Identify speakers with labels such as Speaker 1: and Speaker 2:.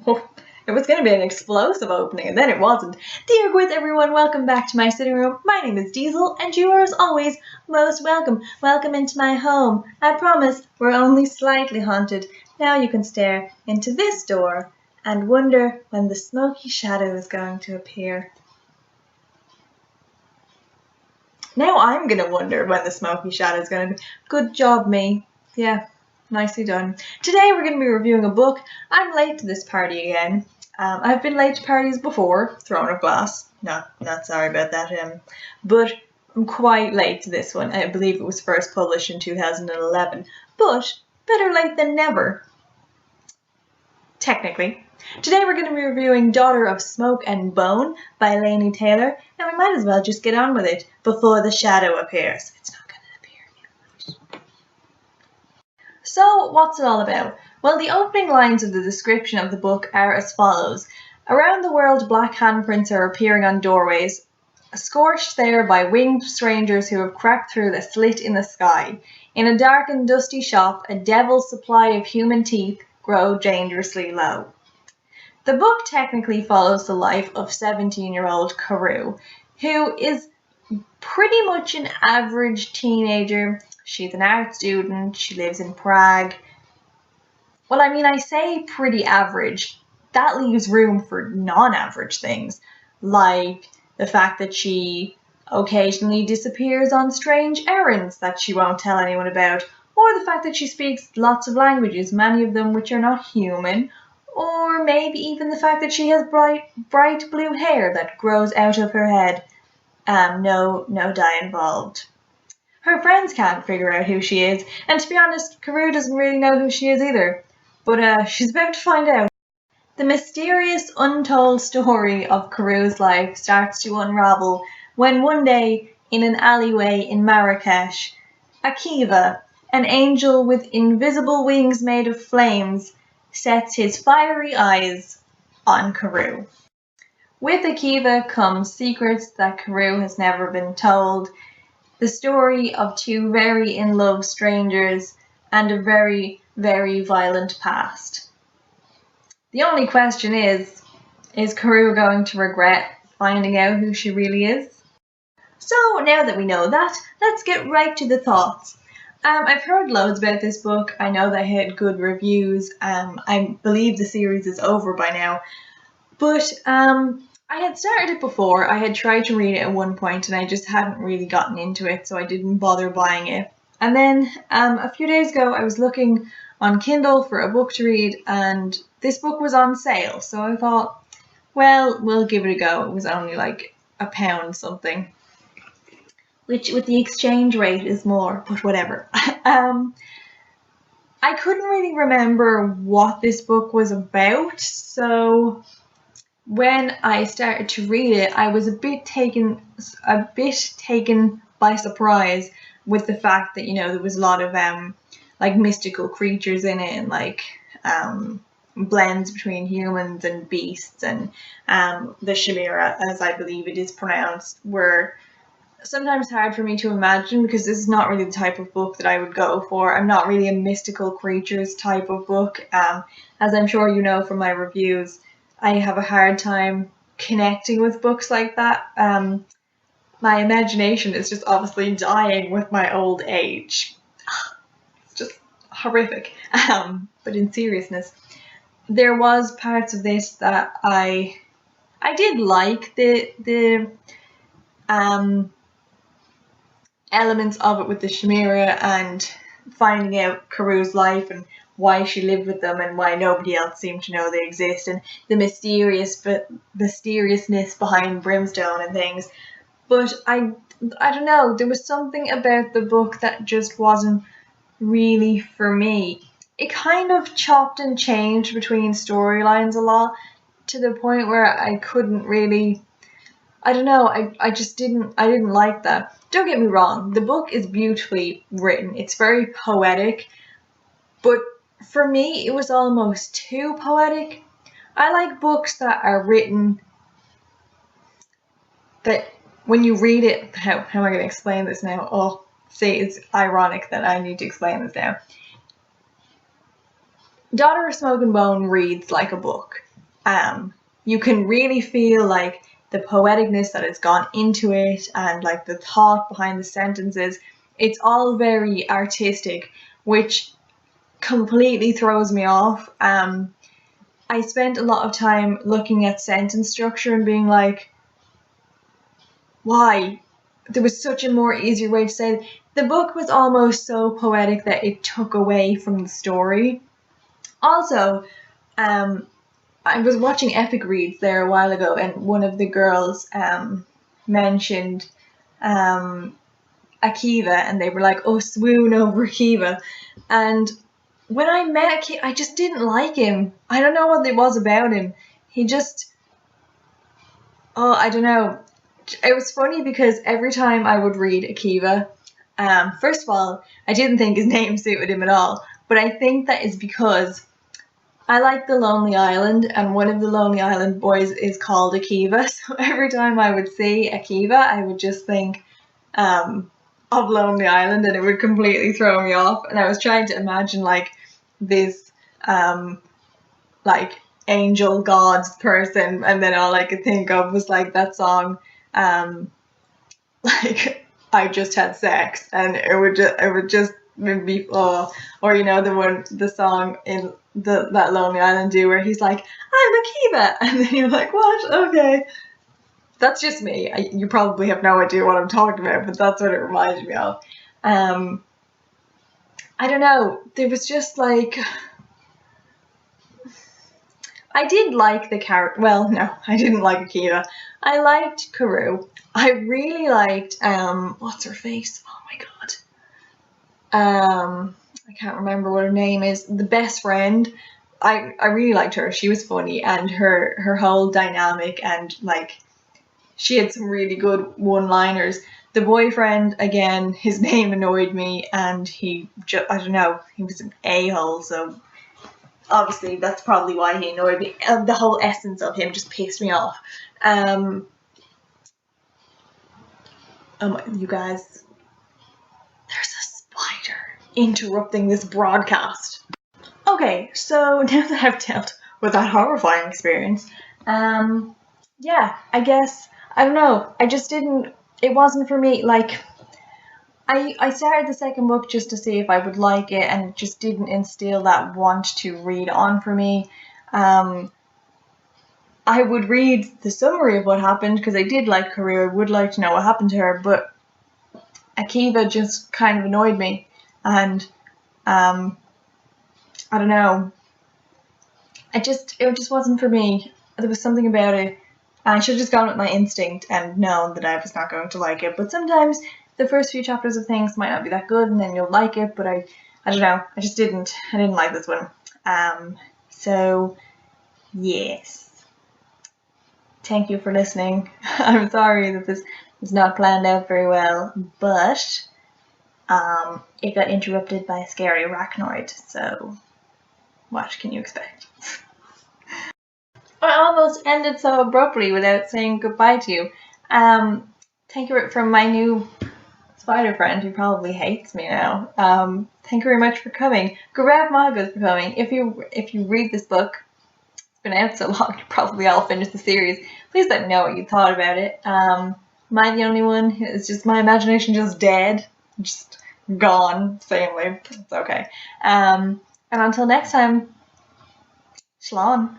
Speaker 1: It was going to be an explosive opening, and then it wasn't. Dear Gwith, everyone, welcome back to my sitting room. My name is Diesel, and you are, as always, most welcome. Welcome into my home. I promise we're only slightly haunted. Now you can stare into this door and wonder when the smoky shadow is going to appear. Now I'm going to wonder when the smoky shadow is going to be. Good job, me. Yeah, nicely done. Today we're going to be reviewing a book. I'm late to this party again. I've been late to parties before, Throne of Glass. Not sorry about that. But I'm quite late to this one. I believe it was first published in 2011. But better late than never. Technically. Today we're going to be reviewing Daughter of Smoke and Bone by Laini Taylor. And we might as well just get on with it before the shadow appears. It's not going to appear. So, what's it all about? Well, the opening lines of the description of the book are as follows. Around the world, black handprints are appearing on doorways, scorched there by winged strangers who have cracked through the slit in the sky. In a dark and dusty shop, a devil's supply of human teeth grow dangerously low. The book technically follows the life of 17-year-old Carew, who is pretty much an average teenager. She's an art student, she lives in Prague. Well, I mean, I say pretty average. That leaves room for non-average things, like the fact that she occasionally disappears on strange errands that she won't tell anyone about, or the fact that she speaks lots of languages, many of them which are not human, or maybe even the fact that she has bright blue hair that grows out of her head. No dye involved. Her friends can't figure out who she is, and to be honest, Carew doesn't really know who she is either. But she's about to find out. The mysterious, untold story of Carew's life starts to unravel when one day, in an alleyway in Marrakesh, Akiva, an angel with invisible wings made of flames, sets his fiery eyes on Carew. With Akiva comes secrets that Carew has never been told, the story of two very in-love strangers, and a very, very violent past. The only question is Carew going to regret finding out who she really is? So now that we know that, let's get right to the thoughts. I've heard loads about this book. I know they had good reviews. I believe the series is over by now. But I had started it before. I had tried to read it at one point and I just hadn't really gotten into it, so I didn't bother buying it. And then a few days ago I was looking on Kindle for a book to read and this book was on sale. So I thought, well, we'll give it a go. It was only like £1 something, which with the exchange rate is more, but whatever. I couldn't really remember what this book was about, so when I started to read it, I was a bit taken by surprise with the fact that, you know, there was a lot of like mystical creatures in it and like blends between humans and beasts, and the Chimera, as I believe it is pronounced, were sometimes hard for me to imagine because this is not really the type of book that I would go for. I'm not really a mystical creatures type of book. As I'm sure you know from my reviews, I have a hard time connecting with books like that. My imagination is just obviously dying with my old age. It's just horrific. But in seriousness, there was parts of this that I did like the elements of it with the Chimera and finding out Carew's life and why she lived with them and why nobody else seemed to know they exist, and the mysteriousness behind Brimstone and things. But I don't know, there was something about the book that just wasn't really for me. It kind of chopped and changed between storylines a lot to the point where I couldn't really, I don't know, I didn't like that. Don't get me wrong, the book is beautifully written. It's very poetic, but for me, it was almost too poetic. I like books that are written that when you read it, how am I going to explain this now? Oh, see, it's ironic that I need to explain this now. Daughter of Smoke and Bone reads like a book. you can really feel like the poeticness that has gone into it and like the thought behind the sentences. It's all very artistic, which completely throws me off. I spent a lot of time looking at sentence structure and being like, why? There was such a more easier way to say it. The book was almost so poetic that it took away from the story. Also, I was watching Epic Reads there a while ago, and one of the girls mentioned Akiva, and they were like, "Oh, swoon over Akiva." And when I met Akiva, I just didn't like him. I don't know what it was about him. He just, I don't know. It was funny because every time I would read Akiva, first of all, I didn't think his name suited him at all. But I think that is because I like The Lonely Island, and one of the Lonely Island boys is called Akiva. So every time I would see Akiva, I would just think of Lonely Island, and it would completely throw me off. And I was trying to imagine like this like angel god person, and then all I could think of was like that song, like I just had sex, and it would just be or you know the song in that Lonely Island do where he's like, I'm Akiva, and then you're like, what? Okay, that's just me. You probably have no idea what I'm talking about, but that's what it reminded me of. I don't know, there was just like, I did like the character. Well, no, I didn't like Akiva. I liked Karoo. I really liked what's her face? Oh my god. I can't remember what her name is. The best friend. I really liked her. She was funny, and her whole dynamic, and like she had some really good one-liners. The boyfriend, again, his name annoyed me, and I don't know, he was an a-hole, so obviously that's probably why he annoyed me. The whole essence of him just pissed me off. You guys, there's a spider interrupting this broadcast. Okay, so now that I've dealt with that horrifying experience, yeah, I guess, I don't know, it wasn't for me. Like, I started the second book just to see if I would like it, and it just didn't instill that want to read on for me. I would read the summary of what happened because I did like Karoo. I would like to know what happened to her, but Akiva just kind of annoyed me, and I don't know. It just wasn't for me. There was something about it. I should have just gone with my instinct and known that I was not going to like it. But sometimes the first few chapters of things might not be that good, and then you'll like it. But I don't know. I didn't like this one. So yes. Thank you for listening. I'm sorry that this was not planned out very well, but it got interrupted by a scary arachnoid. So what can you expect? I almost ended so abruptly without saying goodbye to you. Thank you from my new spider friend who probably hates me now. Thank you very much for coming. Grab Magas for coming. If you read this book, it's been out so long, you probably all finished the series. Please let me know what you thought about it. Am I the only one? Is just my imagination just dead? Just gone, suddenly. It's okay. And until next time, Shalom.